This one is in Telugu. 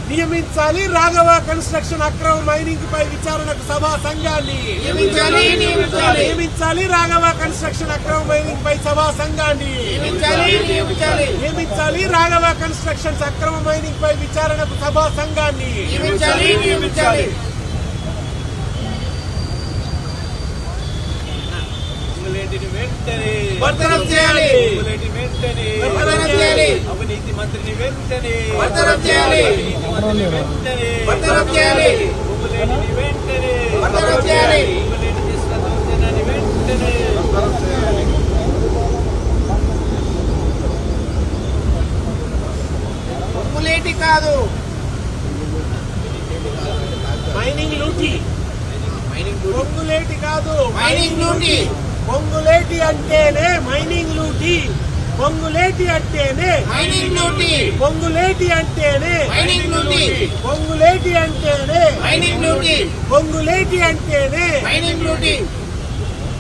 నియమించాలి రాఘవ కన్స్ట్రక్షన్ అక్రమ మైనింగ్ పై విచారణకు సభా సంఘాన్ని నియమించాలి రాఘవ కన్స్ట్రక్షన్ అక్రమ మైనింగ్ పై సభా సంఘాన్ని నియమించాలి రాఘవ కన్స్ట్రక్షన్స్ అక్రమ మైనింగ్ పై విచారణకు సభా సంఘాన్ని అవినీతి మంత్రిని వెంటనే పొంగులేటి కాదు మైనింగ్ లూటీ పొంగులేటి కాదు మైనింగ్ లూటీ పొంగులేటి అంటేనే మైనింగ్ లూటీ పొంగులేటి అంటేనే మైనింగ్ లూటీ పొంగులేటి అంటేనే మైనింగ్ లూటీ పొంగులేటి అంటేనే మైనింగ్ లూటీ పొంగులేటి అంటేనే మైనింగ్ లూటీ